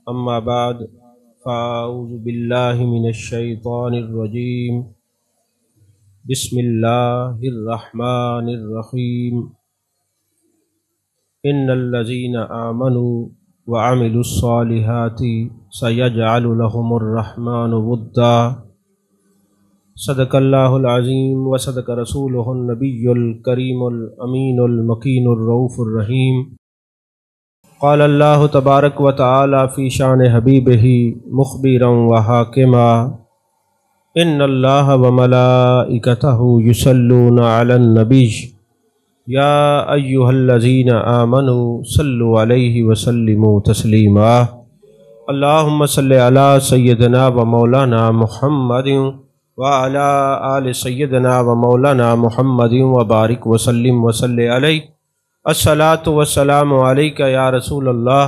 اما بعد فاعوذ باللہ من الشیطان الرجیم بسم اللہ الرحمن الرحیم ان الذین آمنوا وعملوا الصالحات سیجعل لهم الرحمن ودا صدق اللہ العظیم وصدق رسولہ النبی الکریم الامین المکین الرؤوف الرحیم قال اللہ تبارک و تعالی فی شان حبیبہ مخبرا و حاکما ان اللہ و ملائکتہ یصلون علی النبی یا ایہا الذین آمنوا صلوا علیہ وسلموا تسلیما اللہم صلی علی سیدنا و مولانا محمد وعلی آل سیدنا و مولانا محمد وبارک وسلم وصلی علیہ الصلاۃ والسلام علیک یا رسول اللہ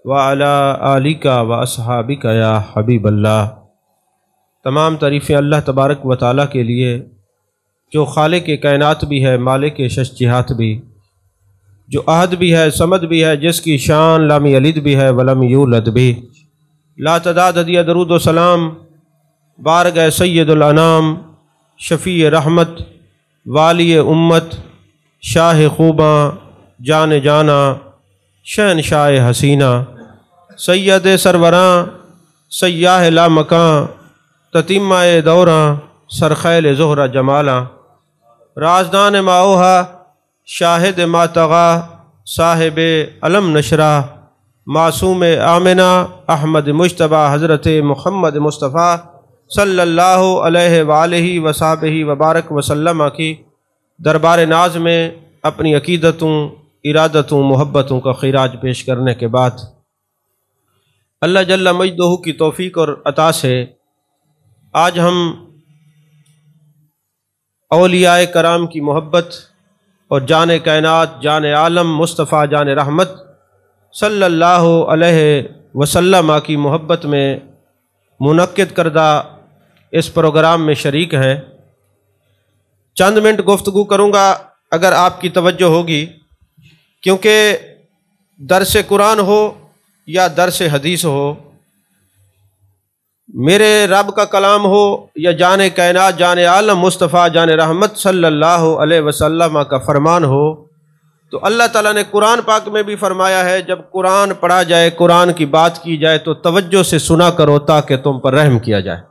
وعلی آلک و اصحابک یا حبیب اللہ۔ تمام تعریفیں اللہ تبارک و تعالیٰ کے لیے جو خالق کائنات بھی ہے، مالک شش جہات بھی، جو احد بھی ہے، صمد بھی ہے، جس کی شان لم یلد بھی ہے ولم یولد بھی۔ لا تعداد ہدیہ درود و سلام بارگاہ سید الانام، شفیع رحمت، والی امت، شاہ خوباں، جان جانا، شہنشاہ حسینہ، سید سروراں، سیاہ لا مکاں، تتیمہ دوراں، سرخیل زہرہ جمالاں، رازدان ماؤہا، شاہد ماتغا، صاحب علم نشرہ، معصوم آمنہ، احمد مجتبیٰ، حضرت محمد مصطفیٰ صلی اللہ علیہ وآلہ وصحبہ وبارک وسلم کی دربار ناز میں اپنی عقیدتوں، ارادتوں، محبتوں کا خراج پیش کرنے کے بعد اللہ جل مجدہ کی توفیق اور عطا سے آج ہم اولیاء کرام کی محبت اور جان کائنات، جان عالم، مصطفیٰ جان رحمت صلی اللہ علیہ وسلم کی محبت میں منعقد کردہ اس پروگرام میں شریک ہیں۔ چند منٹ گفتگو کروں گا اگر آپ کی توجہ ہوگی، کیونکہ درس قرآن ہو یا درس حدیث ہو، میرے رب کا کلام ہو یا جان کائنات، جان عالم، مصطفیٰ جان رحمت صلی اللہ علیہ وسلم کا فرمان ہو، تو اللہ تعالیٰ نے قرآن پاک میں بھی فرمایا ہے جب قرآن پڑھا جائے، قرآن کی بات کی جائے تو توجہ سے سنا کرو تاکہ تم پر رحم کیا جائے۔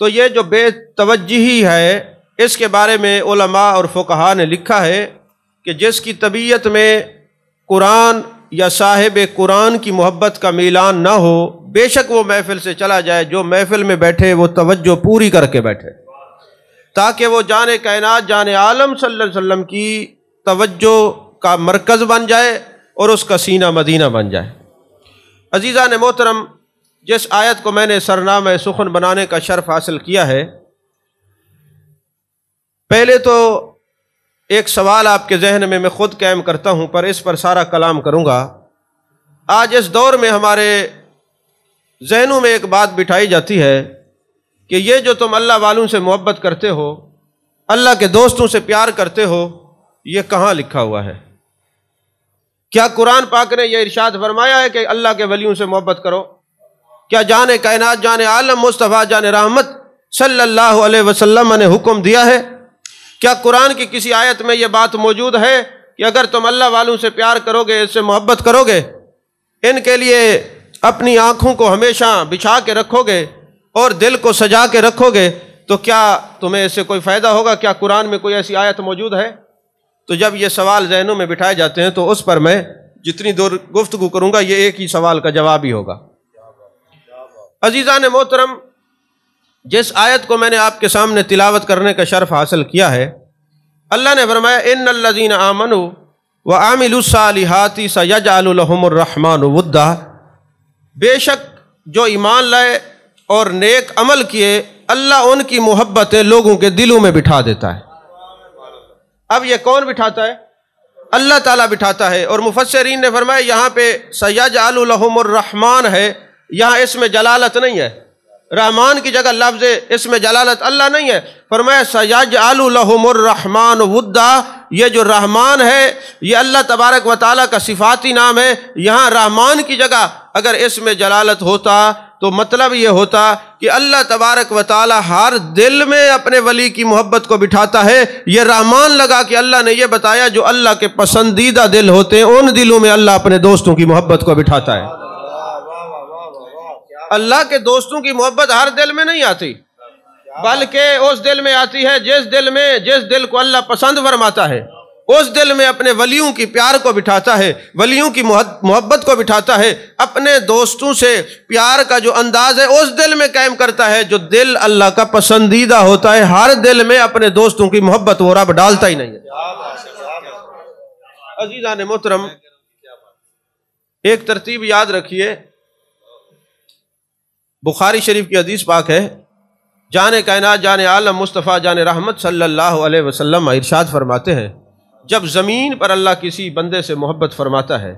تو یہ جو بے توجہی ہے، اس کے بارے میں علماء اور فقہاء نے لکھا ہے کہ جس کی طبیعت میں قرآن یا صاحب قرآن کی محبت کا میلان نہ ہو، بے شک وہ محفل سے چلا جائے، جو محفل میں بیٹھے وہ توجہ پوری کر کے بیٹھے تاکہ وہ جان کائنات، جان عالم صلی اللہ علیہ وسلم کی توجہ کا مرکز بن جائے اور اس کا سینہ مدینہ بن جائے۔ عزیزان محترم، جس آیت کو میں نے سرنامہ سخن بنانے کا شرف حاصل کیا ہے، پہلے تو ایک سوال آپ کے ذہن میں خود قائم کرتا ہوں، پر اس پر سارا کلام کروں گا۔ آج اس دور میں ہمارے ذہنوں میں ایک بات بٹھائی جاتی ہے کہ یہ جو تم اللہ والوں سے محبت کرتے ہو، اللہ کے دوستوں سے پیار کرتے ہو، یہ کہاں لکھا ہوا ہے؟ کیا قرآن پاک نے یہ ارشاد فرمایا ہے کہ اللہ کے ولیوں سے محبت کرو؟ کیا جان کائنات، جان عالم، مصطفیٰ جان رحمت صلی اللہ علیہ وسلم نے حکم دیا ہے؟ کیا قرآن کی کسی آیت میں یہ بات موجود ہے کہ اگر تم اللہ والوں سے پیار کرو گے، اس سے محبت کرو گے، ان کے لیے اپنی آنکھوں کو ہمیشہ بچھا کے رکھو گے اور دل کو سجا کے رکھو گے، تو کیا تمہیں اس سے کوئی فائدہ ہوگا؟ کیا قرآن میں کوئی ایسی آیت موجود ہے؟ تو جب یہ سوال ذہنوں میں بٹھائے جاتے ہیں تو اس پر میں جتنی دور گفتگو کروں گا یہ ایک ہی سوال کا جواب ہی ہوگا۔ عزیزان محترم، جس آیت کو میں نے آپ کے سامنے تلاوت کرنے کا شرف حاصل کیا ہے، اللہ نے فرمایا ان الذین آمنوا وعملوا الصالحات سیجعل لهم الرحمن ودا، بے شک جو ایمان لائے اور نیک عمل کیے، اللہ ان کی محبتیں لوگوں کے دلوں میں بٹھا دیتا ہے۔ اب یہ کون بٹھاتا ہے؟ اللہ تعالیٰ بٹھاتا ہے۔ اور مفسرین نے فرمایا یہاں پہ سیجعل لهم الرحمن ہے، یہاں اس میں جلالت نہیں ہے، رحمان کی جگہ لفظ اسم جلالت اللہ نہیں ہے۔ فرمایا سَيَجْعَلُ لَهُمُ الرَّحْمَنُ وُدًّا، یہ جو رحمان ہے یہ اللہ تبارک و تعالیٰ کا صفاتی نام ہے۔ یہاں رحمان کی جگہ اگر اسم جلالت ہوتا تو مطلب یہ ہوتا کہ اللہ تبارک و تعالیٰ ہر دل میں اپنے ولی کی محبت کو بٹھاتا ہے۔ یہ رحمان لگا کہ اللہ نے یہ بتایا جو اللہ کے پسندیدہ دل ہوتے ہیں ان دلوں میں اللہ اپنے دوستوں کی محبت کو بٹھاتا ہے۔ اللہ کے دوستوں کی محبت ہر دل میں نہیں آتی، بلکہ اس دل میں آتی ہے جس دل کو اللہ پسند فرماتا ہے، اس دل میں اپنے ولیوں کی پیار کو بٹھاتا ہے، ولیوں کی محبت کو بٹھاتا ہے، اپنے دوستوں سے پیار کا جو انداز ہے اس دل میں قائم کرتا ہے جو دل اللہ کا پسندیدہ ہوتا ہے۔ ہر دل میں اپنے دوستوں کی محبت وہ رب ڈالتا ہی نہیں ہے۔ عزیزان محترم، ایک ترتیب یاد رکھیے، بخاری شریف کی حدیث پاک ہے، جان کائنات جان عالم مصطفیٰ جان رحمت صلی اللہ علیہ وسلم ارشاد فرماتے ہیں جب زمین پر اللہ کسی بندے سے محبت فرماتا ہے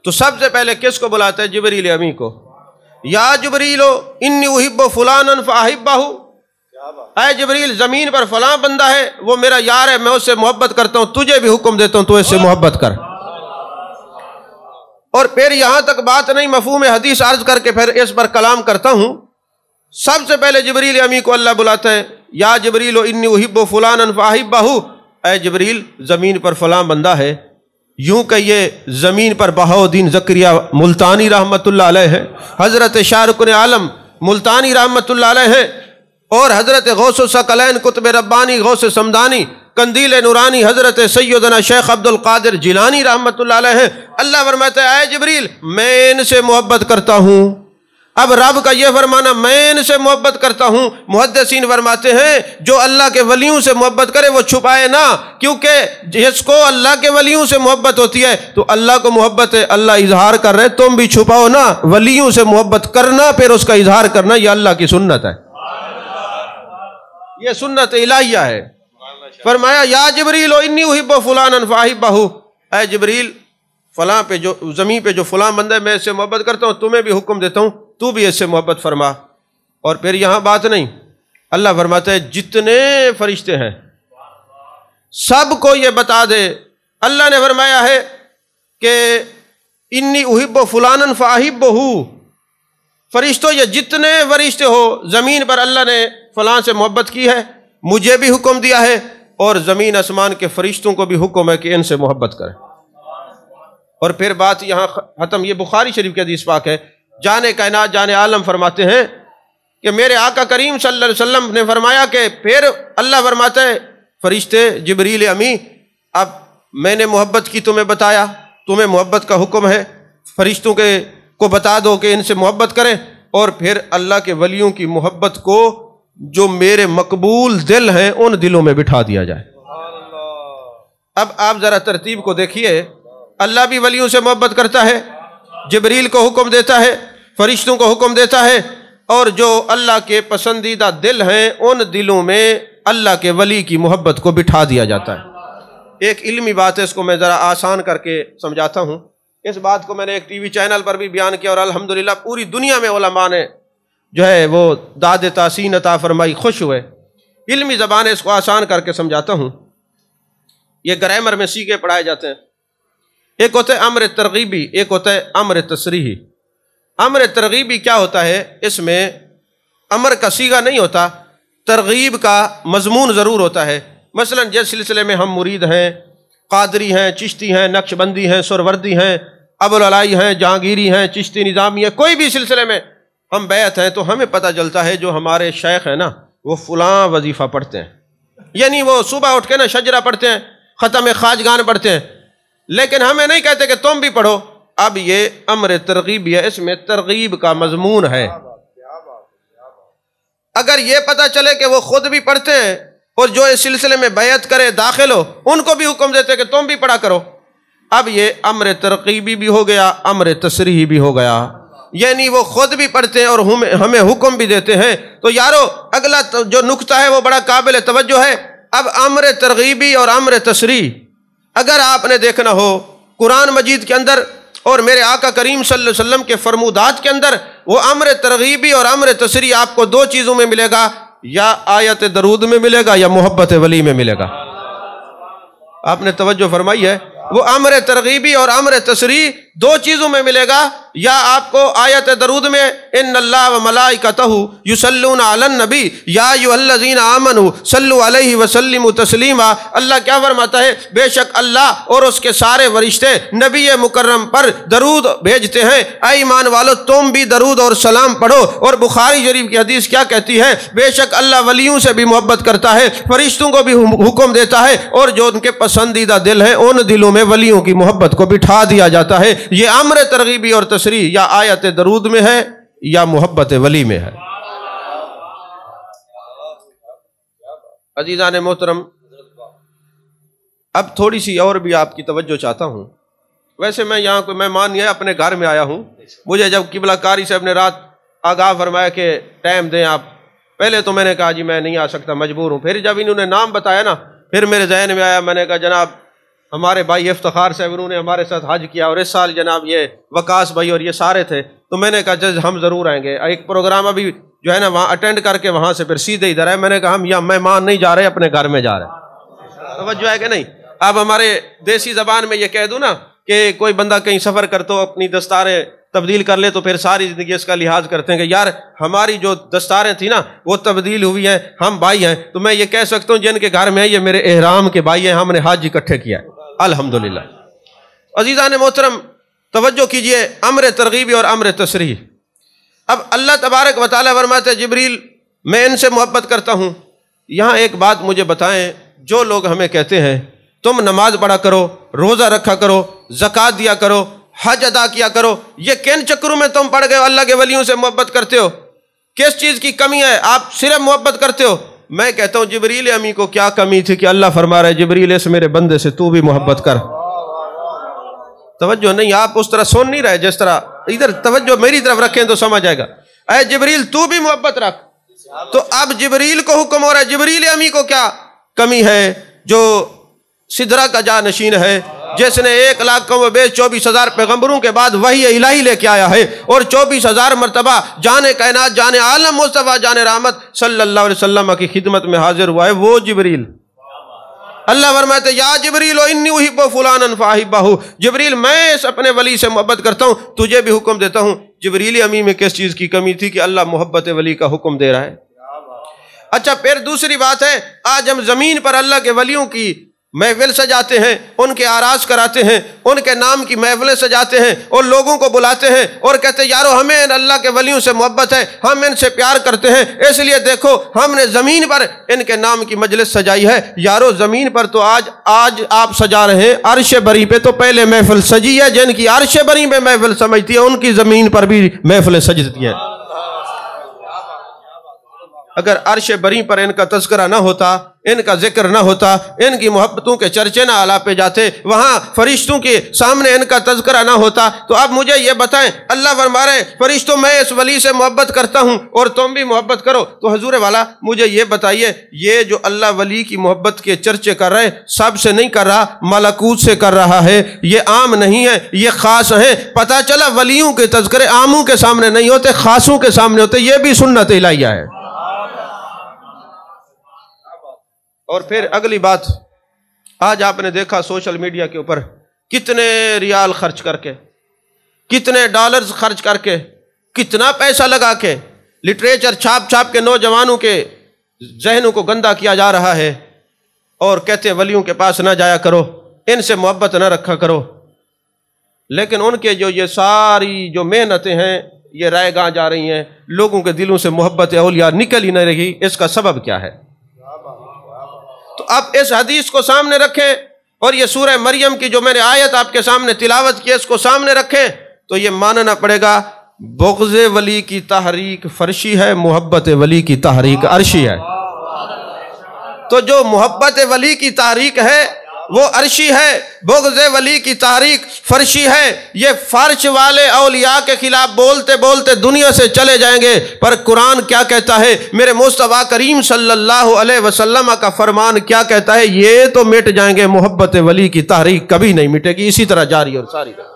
تو سب سے پہلے کس کو بلاتا ہے؟ جبریل امی کو۔ یا جبریل انی احب فلانا فاحبہ، اے جبریل زمین پر فلاں بندہ ہے وہ میرا یار ہے، میں اس سے محبت کرتا ہوں، تجھے بھی حکم دیتا ہوں تو اس سے محبت کر۔ اور پھر یہاں تک بات نہیں، مفہوم حدیث عرض کر کے پھر اس پر کلام کرتا ہوں۔ سب سے پہلے جبریل امی کو اللہ بلاتا ہے، یا جبریل انی احب فلانا فاحبہ، اے جبریل زمین پر فلاں بندہ ہے۔ یوں کہ یہ زمین پر بہاؤالدین زکریا ملتانی رحمت اللہ علیہ ہے، حضرت شاہ رکن عالم ملتانی رحمت اللہ علیہ ہے، اور حضرت غوث الثقلین قطب ربانی غوث سمدانی قندیل نورانی حضرت سیدنا شیخ عبد القادر جیلانی رحمت اللہ علیہ ہے۔ اللہ فرماتا ہے اے جبریل میں ان سے محبت کرتا ہوں۔ اب رب کا یہ فرمانا میں ان سے محبت کرتا ہوں، محدثین فرماتے ہیں جو اللہ کے ولیوں سے محبت کرے وہ چھپائے نہ، کیونکہ جس کو اللہ کے ولیوں سے محبت ہوتی ہے تو اللہ کو محبت ہے، اللہ اظہار کر رہے، تم بھی چھپاؤ نہ، ولیوں سے محبت کرنا پھر اس کا اظہار کرنا، یہ اللہ کی سنت ہے، یہ سنت الہیہ ہے۔ فرمایا یا جبریل انی احب فلانا فاحبہ، اے جبریل فلاں پہ جو زمین پہ جو فلاں بندہ ہے میں اس سے محبت کرتا ہوں، تمہیں بھی حکم دیتا ہوں تو بھی اس سے محبت فرما۔ اور پھر یہاں بات نہیں، اللہ فرماتا ہے جتنے فرشتے ہیں سب کو یہ بتا دے۔ اللہ نے فرمایا ہے کہ انی احب فلانا فاحبہ، فرشتوں یہ جتنے فرشتے ہو زمین پر اللہ نے فلاں سے محبت کی ہے، مجھے بھی حکم دیا ہے اور زمین آسمان کے فرشتوں کو بھی حکم ہے کہ ان سے محبت کریں۔ اور پھر بات یہاں ختم، یہ بخاری شریف کی حدیث پاک ہے، جان کائنات جان عالم فرماتے ہیں کہ میرے آقا کریم صلی اللہ علیہ وسلم نے فرمایا کہ پھر اللہ فرماتا ہے فرشتے جبریل امی اب میں نے محبت کی تمہیں بتایا، تمہیں محبت کا حکم ہے، فرشتوں کو بتا دو کہ ان سے محبت کریں، اور پھر اللہ کے ولیوں کی محبت کو جو میرے مقبول دل ہیں ان دلوں میں بٹھا دیا جائے۔ اب آپ ذرا ترتیب کو دیکھیے، اللہ بھی ولیوں سے محبت کرتا ہے، جبریل کو حکم دیتا ہے، فرشتوں کو حکم دیتا ہے، اور جو اللہ کے پسندیدہ دل ہیں ان دلوں میں اللہ کے ولی کی محبت کو بٹھا دیا جاتا ہے۔ ایک علمی بات ہے، اس کو میں ذرا آسان کر کے سمجھاتا ہوں۔ اس بات کو میں نے ایک ٹی وی چینل پر بھی بیان کیا اور الحمدللہ پوری دنیا میں علماء نے جو ہے وہ داد تحسین عطا فرمائی، خوش ہوئے۔ علمی زبان ہے، اس کو آسان کر کے سمجھاتا ہوں۔ یہ گرامر میں سیکھے پڑھائے جاتے ہیں، ایک ہوتا ہے امر ترغیبی، ایک ہوتا ہے امر تصریحی۔ امر ترغیبی کیا ہوتا ہے؟ اس میں امر کا صیغہ نہیں ہوتا، ترغیب کا مضمون ضرور ہوتا ہے۔ مثلا جس سلسلے میں ہم مرید ہیں، قادری ہیں، چشتی ہیں، نقش بندی ہیں، سروردی ہیں، ابوالعلائی ہیں، جہانگیری ہیں، چشتی نظامی ہیں، کوئی بھی سلسلے میں ہم بیعت ہیں تو ہمیں پتہ چلتا ہے جو ہمارے شیخ ہیں نا وہ فلاں وظیفہ پڑھتے ہیں، یعنی وہ صبح اٹھ کے نا شجرہ پڑھتے ہیں، ختم خواجگان پڑھتے ہیں، لیکن ہمیں نہیں کہتے کہ تم بھی پڑھو۔ اب یہ امر ترغیبی ہے، اس میں ترغیب کا مضمون ہے۔ اگر یہ پتہ چلے کہ وہ خود بھی پڑھتے ہیں اور جو اس سلسلے میں بیعت کرے داخل ہو ان کو بھی حکم دیتے کہ تم بھی پڑھا کرو، اب یہ امر ترغیبی بھی ہو گیا، امر تصریحی بھی ہو گیا، یعنی وہ خود بھی پڑھتے ہیں اور ہمیں حکم بھی دیتے ہیں۔ تو یارو اگلا جو نقطہ ہے وہ بڑا قابل توجہ ہے۔ اب امر ترغیبی اور امر تصریح، اگر آپ نے دیکھنا ہو قرآن مجید کے اندر اور میرے آقا کریم صلی اللہ علیہ وسلم کے فرمودات کے اندر وہ امر ترغیبی اور امر تسریع آپ کو دو چیزوں میں ملے گا، یا آیت درود میں ملے گا یا محبت ولی میں ملے گا۔ آپ نے توجہ فرمائی ہے، وہ امر ترغیبی اور امر تسریع دو چیزوں میں ملے گا، یا آپ کو آیت درود میں ان اللہ و ملائکتہ یصلون علی النبی یا ایھا الذین آمنوا صلوا علیہ وسلموا تسلیما، اللہ کیا فرماتا ہے؟ بے شک اللہ اور اس کے سارے فرشتے نبی مکرم پر درود بھیجتے ہیں، اے ایمان والو تم بھی درود اور سلام پڑھو۔ اور بخاری شریف کی حدیث کیا کہتی ہے؟ بے شک اللہ ولیوں سے بھی محبت کرتا ہے، فرشتوں کو بھی حکم دیتا ہے، اور جو ان کے پسندیدہ دل ہیں ان دلوں میں ولیوں کی محبت کو بٹھا دیا جاتا ہے۔ یہ امر ترغیبی اور تسریع یا آیت درود میں ہے یا محبت ولی میں ہے۔ عزیزان محترم، اب تھوڑی سی اور بھی آپ کی توجہ چاہتا ہوں۔ ویسے میں یہاں کوئی مہمان نہیں ہے، اپنے گھر میں آیا ہوں۔ مجھے جب قبلہ کاری صاحب نے رات آگاہ فرمایا کہ ٹائم دیں آپ، پہلے تو میں نے کہا جی میں نہیں آ سکتا، مجبور ہوں۔ پھر جب انہوں نے نام بتایا نا، پھر میرے ذہن میں آیا، میں نے کہا جناب ہمارے بھائی افتخار صاحب انہوں نے ہمارے ساتھ حج کیا، اور اس سال جناب یہ وقاص بھائی اور یہ سارے تھے، تو میں نے کہا جج ہم ضرور آئیں گے۔ ایک پروگرام ابھی جو ہے نا وہاں اٹینڈ کر کے وہاں سے پھر سیدھے ادھر آئے۔ میں نے کہا ہم یہاں مہمان نہیں جا رہے، اپنے گھر میں جا رہے ہیں۔ توجہ ہے کہ نہیں؟ اب ہمارے دیسی زبان میں یہ کہہ دوں نا کہ کوئی بندہ کہیں سفر کرتا ہو اپنی دستاریں تبدیل کر لے تو پھر ساری زندگی اس کا لحاظ کرتے ہیں کہ یار ہماری جو دستاریں تھیں نا وہ تبدیل ہوئی ہیں، ہم بھائی ہیں۔ تو میں یہ کہہ سکتا ہوں جن کے گھر میں یہ میرے احرام کے بھائی ہیں، ہم نے حج اکٹھے کیا ہے الحمدللہ۔ عزیزان محترم توجہ کیجئے، امر ترغیبی اور امر تسریع۔ اب اللہ تبارک و تعالیٰ فرماتے ہیں جبریل میں ان سے محبت کرتا ہوں۔ یہاں ایک بات مجھے بتائیں، جو لوگ ہمیں کہتے ہیں تم نماز پڑھا کرو، روزہ رکھا کرو، زکوٰۃ دیا کرو، حج ادا کیا کرو، یہ کن چکروں میں تم پڑھ گئے ہو اللہ کے ولیوں سے محبت کرتے ہو؟ کس چیز کی کمی ہے آپ صرف محبت کرتے ہو؟ میں کہتا ہوں جبریل امی کو کیا کمی تھی کہ اللہ فرما رہا ہے جبریل اس میرے بندے سے تو بھی محبت کر۔ توجہ نہیں، آپ اس طرح سن نہیں رہے جس طرح، ادھر توجہ میری طرف رکھیں تو سمجھ آئے گا۔ اے جبریل تو بھی محبت رکھ۔ تو اب جبریل کو حکم ہو رہا ہے، جبریل امی کو کیا کمی ہے جو سدرہ کا جانشین ہے، جس نے 1,24,000 پیغمبروں کے بعد وحی الہی لے کے آیا ہے، اور 24,000 مرتبہ جان کائنات، جان عالم مصطفیٰ، جان رحمت صلی اللہ علیہ وسلم کی خدمت میں حاضر ہوا ہے، وہ جبریل۔ اللہ فرماتے ہیں یا جبریل انی احب فلانا فاحبہ، جبریل میں اس اپنے ولی سے محبت کرتا ہوں، تجھے بھی حکم دیتا ہوں۔ جبریل امی میں کس چیز کی کمی تھی کہ اللہ محبت ولی کا حکم دے رہا ہے؟ اچھا پھر دوسری بات ہے، آج ہم زمین پر اللہ کے ولیوں کی محفل سجاتے ہیں، ان کے آراز کراتے ہیں، ان کے نام کی محفلیں سجاتے ہیں، اور لوگوں کو بلاتے ہیں اور کہتے ہیں یارو ہمیں اللہ کے ولیوں سے محبت ہے، ہم ان سے پیار کرتے ہیں، اس لیے دیکھو ہم نے زمین پر ان کے نام کی مجلس سجائی ہے۔ یارو زمین پر تو آج آپ سجا رہے ہیں، عرش بری پہ تو پہلے محفل سجی ہے، جن کی عرش بری پہ محفل سمجھتی ہے ان کی زمین پر بھی محفلیں سجتی ہیں۔ اگر عرش بری پر ان کا تذکرہ نہ ہوتا، ان کا ذکر نہ ہوتا، ان کی محبتوں کے چرچے نہ آلاپے جاتے، وہاں فرشتوں کے سامنے ان کا تذکرہ نہ ہوتا، تو اب مجھے یہ بتائیں اللہ فرما رہے ہیں فرشتوں میں اس ولی سے محبت کرتا ہوں اور تم بھی محبت کرو۔ تو حضور والا مجھے یہ بتائیے، یہ جو اللہ ولی کی محبت کے چرچے کر رہے سب سے نہیں کر رہا، ملکوت سے کر رہا ہے، یہ عام نہیں ہے، یہ خاص ہیں۔ پتہ چلا ولیوں کے تذکرے عاموں کے سامنے نہیں ہوتے، خاصوں کے سامنے ہوتے، یہ بھی سنت الہیہ ہے۔ اور پھر اگلی بات، آج آپ نے دیکھا سوشل میڈیا کے اوپر کتنے ریال خرچ کر کے، کتنے ڈالرز خرچ کر کے، کتنا پیسہ لگا کے لٹریچر چھاپ کے نوجوانوں کے ذہنوں کو گندا کیا جا رہا ہے، اور کہتے ہیں ولیوں کے پاس نہ جایا کرو، ان سے محبت نہ رکھا کرو۔ لیکن ان کے جو یہ ساری جو محنتیں ہیں یہ رائے گاہ جا رہی ہیں، لوگوں کے دلوں سے محبت اولیاء نکل ہی نہ رہی۔ اس کا سبب کیا ہے؟ تو اب اس حدیث کو سامنے رکھیں، اور یہ سورہ مریم کی جو میں نے آیت آپ کے سامنے تلاوت کی اس کو سامنے رکھیں، تو یہ ماننا پڑے گا بغض ولی کی تحریک فرشی ہے، محبت ولی کی تحریک عرشی ہے۔ تو جو محبت ولی کی تحریک ہے وہ عرشی ہے، بغض ولی کی تحریک فرشی ہے۔ یہ فرش والے اولیاء کے خلاف بولتے بولتے دنیا سے چلے جائیں گے، پر قرآن کیا کہتا ہے، میرے مصطفیٰ کریم صلی اللہ علیہ وسلم کا فرمان کیا کہتا ہے، یہ تو مٹ جائیں گے، محبت ولی کی تحریک کبھی نہیں مٹے گی، اسی طرح جاری اور ساری رہے۔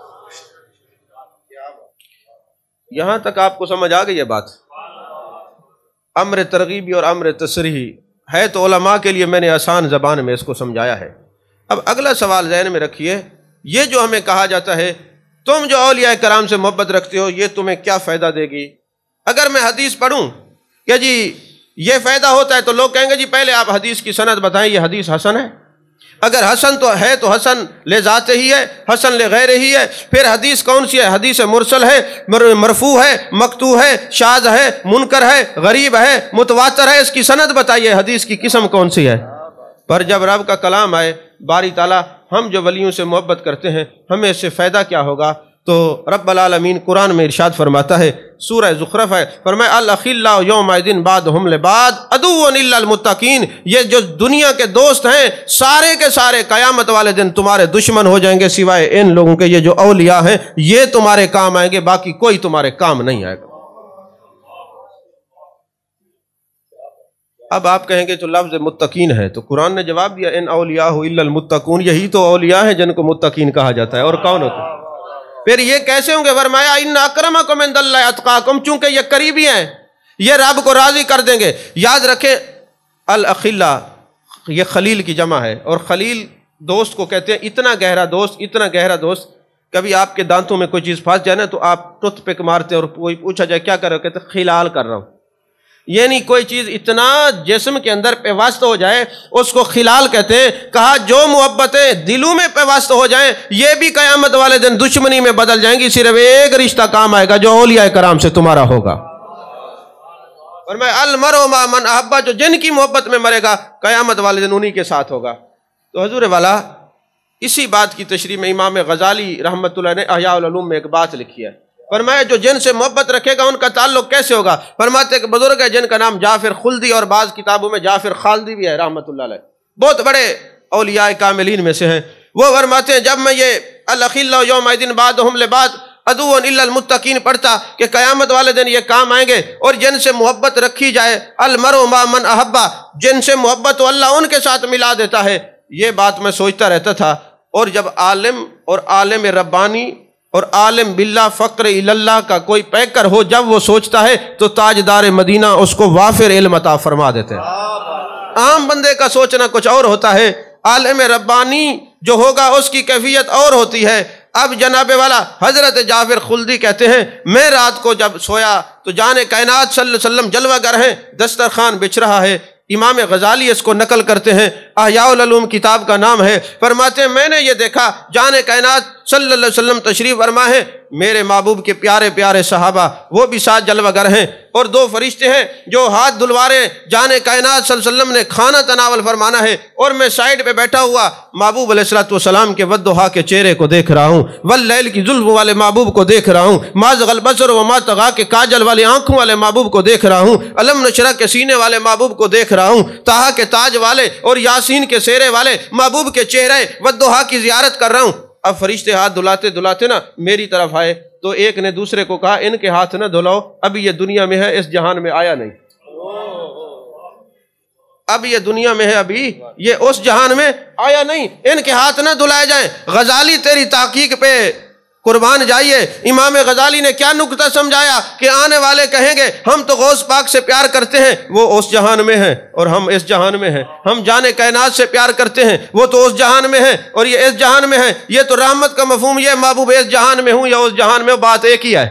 یہاں تک آپ کو سمجھ آ گئی یہ بات؟ امر ترغیبی اور امر تصریحی ہے تو علماء کے لیے میں نے آسان زبان میں اس کو سمجھایا ہے۔ اب اگلا سوال ذہن میں رکھیے، یہ جو ہمیں کہا جاتا ہے تم جو اولیاء کرام سے محبت رکھتے ہو یہ تمہیں کیا فائدہ دے گی؟ اگر میں حدیث پڑھوں کہ جی یہ فائدہ ہوتا ہے تو لوگ کہیں گے جی پہلے آپ حدیث کی سند بتائیں، یہ حدیث حسن ہے؟ اگر حسن تو ہے تو حسن لے ذات ہی ہے، حسن لے غیر ہی ہے، پھر حدیث کون سی ہے؟ حدیث مرسل ہے، مرفوع ہے، مقطوع ہے، شاذ ہے، منکر ہے، غریب ہے، متواتر ہے، اس کی سند بتائیے، حدیث کی قسم کون سی ہے؟ پر جب رب کا کلام آئے باری تعالیٰ ہم جو ولیوں سے محبت کرتے ہیں ہمیں اس سے فائدہ کیا ہوگا؟ تو رب العالمین قرآن میں ارشاد فرماتا ہے، سورہ زخرف ہے، فرمایا الاخلاء یومئذ بعضهم لبعض عدو الا المتقین، یہ جو دنیا کے دوست ہیں سارے کے سارے قیامت والے دن تمہارے دشمن ہو جائیں گے سوائے ان لوگوں کے یہ جو اولیاء ہیں، یہ تمہارے کام آئیں گے، باقی کوئی تمہارے کام نہیں آئے گا۔ اب آپ کہیں گے تو لفظ متقین ہے، تو قرآن نے جواب دیا ان اولیاء الا المتقون، یہی تو اولیاء ہیں جن کو متقین کہا جاتا ہے، اور کون ہوتے ہیں؟ پھر یہ کیسے ہوں گے؟ فرمایا ان اکرمکم عند اللہ اتقاکم، چونکہ یہ قریبی ہیں، یہ رب کو راضی کر دیں گے۔ یاد رکھیں الاخلاء یہ خلیل کی جمع ہے، اور خلیل دوست کو کہتے ہیں، اتنا گہرا دوست، اتنا گہرا دوست، کبھی آپ کے دانتوں میں کوئی چیز پھنس جائے نا تو آپ ٹوتھ پک مارتے ہیں اور کوئی پوچھا جائے کیا کر رہے ہو، کہتے ہیں خلال کر رہا ہوں، یعنی کوئی چیز اتنا جسم کے اندر پیوست ہو جائے اس کو خلال کہتے ہیں۔ کہا جو محبتیں دلوں میں پیوست ہو جائیں یہ بھی قیامت والے دن دشمنی میں بدل جائیں گی، صرف ایک رشتہ کام آئے گا جو اولیاء کرام سے تمہارا ہوگا۔ اور میں المرء مع من احب، جو جن کی محبت میں مرے گا قیامت والے دن انہی کے ساتھ ہوگا۔ تو حضور والا اسی بات کی تشریح میں امام غزالی رحمۃ اللہ نے احیاء العلوم میں ایک بات لکھی ہے، فرمایا جو جن سے محبت رکھے گا ان کا تعلق کیسے ہوگا؟ فرماتے ہیں کہ بزرگ ہے جن کا نام جعفر خلدی اور بعض کتابوں میں جعفر خالدی بھی ہے رحمۃ اللہ علیہ، بہت بڑے اولیاء کاملین میں سے ہیں۔ وہ فرماتے ہیں جب میں یہ الاخلاء یومئذ بعضهم لبعض عدو الا المتقین پڑھتا کہ قیامت والے دن یہ کام آئیں گے، اور جن سے محبت رکھی جائے المرء مع من احب، جن سے محبت تو اللہ ان کے ساتھ ملا دیتا ہے، یہ بات میں سوچتا رہتا تھا۔ اور جب عالم اور عالم ربانی اور عالم باللہ فقر اللہ کا کوئی پیکر ہو جب وہ سوچتا ہے تو تاجدار مدینہ اس کو وافر علم عطا فرما دیتے ہیں۔ عام بندے کا سوچنا کچھ اور ہوتا ہے، عالم ربانی جو ہوگا اس کی کیفیت اور ہوتی ہے۔ اب جناب والا حضرت جعفر خلدی کہتے ہیں میں رات کو جب سویا تو جان کائنات صلی اللہ علیہ وسلم جلوہ گر ہیں، دسترخوان بچھ رہا ہے۔ امام غزالی اس کو نقل کرتے ہیں، احیاء العلوم کتاب کا نام ہے، فرماتے ہیں میں نے یہ دیکھا جان کائنات صلی اللہ علیہ وسلم تشریف فرما ہے، میرے محبوب کے پیارے پیارے صحابہ وہ بھی ساتھ جلوہ گر ہیں، اور دو فرشتے ہیں جو ہاتھ دھلوا رہے ہیں، جان کائنات صلی اللہ علیہ وسلم نے کھانا تناول فرمانا ہے، اور میں سائیڈ پہ بیٹھا ہوا محبوب علیہ السلام کے والضحیٰ کے چہرے کو دیکھ رہا ہوں، واللیل کی زلف والے محبوب کو دیکھ رہا ہوں، ما زغ البصر وما طغیٰ کے کاجل والے آنکھوں والے محبوب کو دیکھ رہا ہوں، علم نشرح کے سینے والے محبوب کو دیکھ رہا ہوں، طٰہٰ کے تاج والے اور یاسین کے سیرے والے محبوب کے چہرے والضحیٰ کی زیارت کر رہا ہوں۔ اب فرشتے ہاتھ دھلاتے دھلاتے نا میری طرف آئے تو ایک نے دوسرے کو کہا ان کے ہاتھ نہ دھلاؤ، ابھی یہ دنیا میں ہے اس جہان میں آیا نہیں، اب یہ دنیا میں ہے ابھی یہ اس جہان میں آیا نہیں، ان کے ہاتھ نہ دھلائے جائیں۔ غزالی تیری تحقیق پہ قربان جائیے، امام غزالی نے کیا نکتہ سمجھایا کہ آنے والے کہیں گے ہم تو غوث پاک سے پیار کرتے ہیں وہ اس جہان میں ہیں اور ہم اس جہان میں ہیں، ہم جانے کائنات سے پیار کرتے ہیں وہ تو اس جہان میں ہیں اور یہ اس جہان میں ہیں۔ یہ تو رحمت کا مفہوم یہ محبوب اس جہان میں ہوں یا اس جہان میں، بات ایک ہی ہے،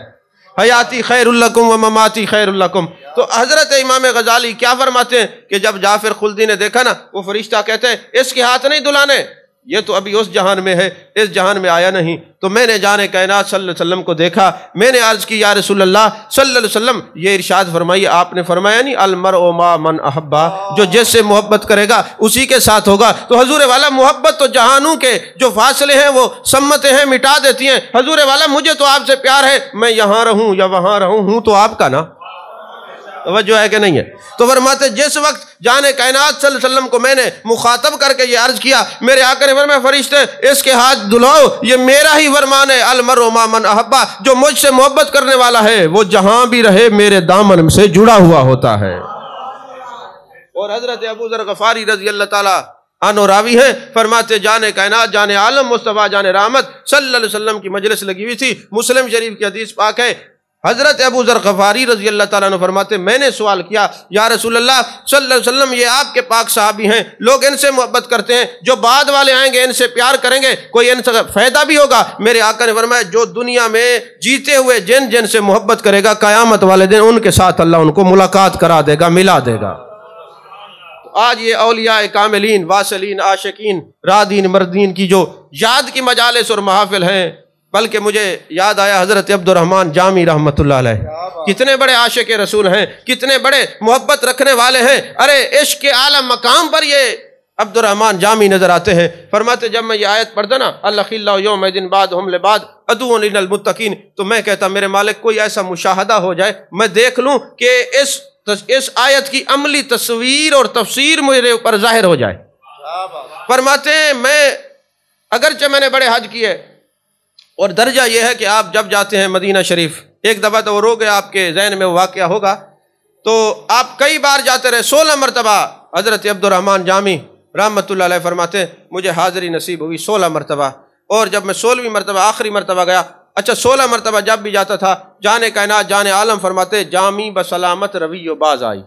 حیاتی خیر لکم و مماتی خیر لکم۔ تو حضرت امام غزالی کیا فرماتے ہیں کہ جب جعفر خلدی نے دیکھا نا وہ فرشتہ کہتے ہیں اس کے ہاتھ نہیں دھلانے، یہ تو ابھی اس جہان میں ہے اس جہان میں آیا نہیں۔ تو میں نے جانے کائنات صلی اللہ علیہ وسلم کو دیکھا، میں نے عرض کی یا رسول اللہ صلی اللہ علیہ وسلم یہ ارشاد فرمائیے، آپ نے فرمایا نہیں المرء مع من احب، جو جس سے محبت کرے گا اسی کے ساتھ ہوگا۔ تو حضور والا محبت تو جہانوں کے جو فاصلے ہیں وہ سمتیں ہیں مٹا دیتی ہیں۔ حضور والا مجھے تو آپ سے پیار ہے، میں یہاں رہوں یا وہاں رہوں ہوں تو آپ کا نا، توجہ ہے کہ نہیں ہے؟ تو فرماتے جس وقت جانے کائنات صلی اللہ علیہ وسلم کو میں نے مخاطب کر کے یہ عرض کیا، میرے آقا نے فرمایا فرشتے اس کے ہاتھ دھلاؤ، یہ میرا ہی فرمان ہے، المرء مع من احب، جو مجھ سے محبت کرنے والا ہے وہ جہاں بھی رہے میرے دامن سے جڑا ہوا ہوتا ہے۔ اور حضرت ابو ذر غفاری رضی اللہ تعالیٰ عنہ راوی ہیں، فرماتے جانے کائنات جانے عالم مصطفیٰ جانے رحمت صلی اللہ علیہ وسلم کی مجلس لگی ہوئی تھی، مسلم شریف کی حدیث پاک ہے، حضرت ابو ذر غفاری رضی اللہ تعالیٰ عنہ فرماتے میں نے سوال کیا یا رسول اللہ صلی اللہ علیہ وسلم یہ آپ کے پاک صحابی ہیں، لوگ ان سے محبت کرتے ہیں، جو بعد والے آئیں گے ان سے پیار کریں گے، کوئی ان سے فائدہ بھی ہوگا؟ میرے آقا نے فرمایا جو دنیا میں جیتے ہوئے جن سے محبت کرے گا قیامت والے دن ان کے ساتھ اللہ ان کو ملاقات کرا دے گا، ملا دے گا۔ آج یہ اولیاء کاملین، واصلین، عاشقین، رادین، مردین کی جو یاد کی مجالس اور محافل ہیں، بلکہ مجھے یاد آیا حضرت عبد الرحمن جامی رحمۃ اللہ علیہ، کتنے بڑے عاشق رسول ہیں، کتنے بڑے محبت رکھنے والے ہیں۔ ارے عشق کے اعلیٰ مقام پر یہ عبد الرحمن جامی نظر آتے ہیں۔ فرماتے جب میں یہ آیت پڑھتا نا الخلاء یومئذ بعضهم لبعض عدو للمتقین، تو میں کہتا میرے مالک کوئی ایسا مشاہدہ ہو جائے میں دیکھ لوں کہ اس آیت کی عملی تصویر اور تفسیر میرے اوپر ظاہر ہو جائے۔ فرماتے ہیں میں اگرچہ میں نے بڑے حج کیے، اور درجہ یہ ہے کہ آپ جب جاتے ہیں مدینہ شریف، ایک دفعہ تو وہ رو گیا آپ کے ذہن میں واقعہ ہوگا، تو آپ کئی بار جاتے رہے، 16 مرتبہ حضرت عبد الرحمن جامی رحمۃ اللہ علیہ فرماتے ہیں مجھے حاضری نصیب ہوئی 16 مرتبہ، اور جب میں 16ویں مرتبہ آخری مرتبہ گیا، اچھا 16 مرتبہ جب بھی جاتا تھا جانے کائنات جانے عالم فرماتے جامی بسلامت روی و باز آئی،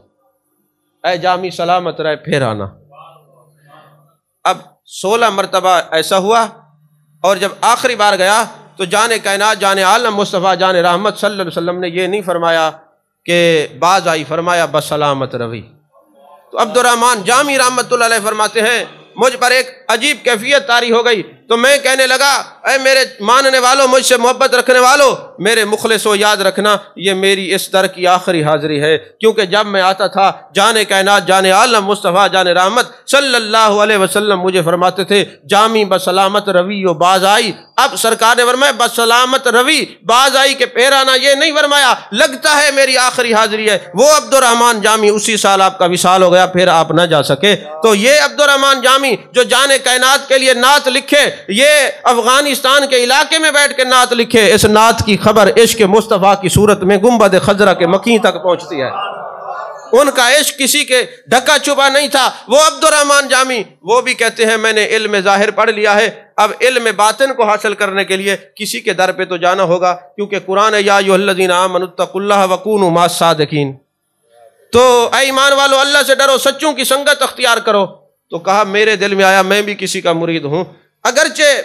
اے جامی سلامت رہے پھر آنا۔ اب 16 مرتبہ ایسا ہوا، اور جب آخری بار گیا تو جانے کائنات جانے عالم مصطفیٰ جان رحمت صلی اللہ علیہ وسلم نے یہ نہیں فرمایا کہ باز آئی، فرمایا بسلامت روی۔ تو عبد الرحمن جامی رحمت اللہ علیہ فرماتے ہیں مجھ پر ایک عجیب کیفیت طاری ہو گئی، تو میں کہنے لگا اے میرے ماننے والوں، مجھ سے محبت رکھنے والوں، میرے مخلصوں یاد رکھنا یہ میری اس در کی آخری حاضری ہے، کیونکہ جب میں آتا تھا جانے کائنات جانے عالم مصطفیٰ جان رحمت صلی اللہ علیہ وسلم مجھے فرماتے تھے جامی بسلامت روی و باز آئی۔ اب سرکار نے فرمایا بسلامت روی باز آئی کے پھر آنا، یہ نہیں فرمایا لگتا ہے میری آخری حاضری ہے۔ وہ عبد الرحمن جامی اسی سال آپ کا وصال ہو گیا، پھر آپ نہ جا سکے۔ تو یہ عبد الرحمن جامی جو جانے کائنات کے لیے نعت لکھے، یہ افغانستان کے علاقے میں بیٹھ کے نعت لکھے، اس نعت کی خبر عشق مصطفیٰ کی صورت میں گنبد خضرا کے مکین تک پہنچتی ہے۔ ان کا عشق کسی کے ڈھکا چھپا نہیں تھا۔ وہ عبد الرحمن جامی وہ بھی کہتے ہیں میں نے علم ظاہر پڑھ لیا ہے، اب علم باطن کو حاصل کرنے کے لیے کسی کے در پہ تو جانا ہوگا، کیونکہ قرآن ہے یا ایھا الذین آمنوا اتقوا اللہ وکونوا مع الصادقین، تو اے ایمان والو اللہ سے ڈرو، سچوں کی سنگت اختیار کرو۔ تو کہا میرے دل میں آیا میں بھی کسی کا مرید ہوں، اگرچہ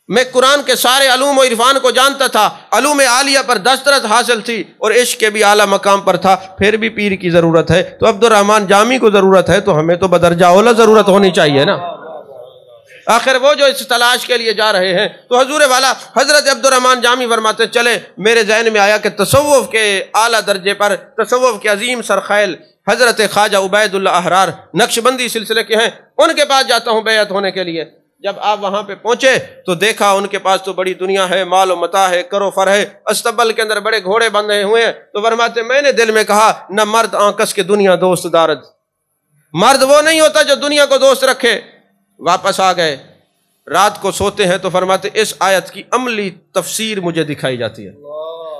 میں قرآن کے سارے علوم و عرفان کو جانتا تھا، علوم عالیہ پر دسترس حاصل تھی اور عشق کے بھی اعلیٰ مقام پر تھا، پھر بھی پیر کی ضرورت ہے۔ تو عبد الرحمن جامی کو ضرورت ہے تو ہمیں تو بدرجہ اولا ضرورت ہونی چاہیے نا۔ آخر وہ جو اس تلاش کے لیے جا رہے ہیں، تو حضور والا حضرت عبد الرحمن جامی فرماتے چلے میرے ذہن میں آیا کہ تصوف کے اعلیٰ درجے پر، تصوف کے عظیم سرخیل حضرت خواجہ عبید اللہ احرار نقشبندی سلسلے کے ہیں، ان کے پاس جاتا ہوں بیعت ہونے کے لیے۔ جب آپ وہاں پہ پہنچے تو دیکھا ان کے پاس تو بڑی دنیا ہے، مال و متاع ہے، کر و فر ہے، استبل کے اندر بڑے گھوڑے بندھے ہوئے ہیں۔ تو فرماتے میں نے دل میں کہا نہ مرد آنکس کے دنیا دوست دارد، مرد وہ نہیں ہوتا جو دنیا کو دوست رکھے۔ واپس آ گئے، رات کو سوتے ہیں تو فرماتے اس آیت کی عملی تفسیر مجھے دکھائی جاتی ہے،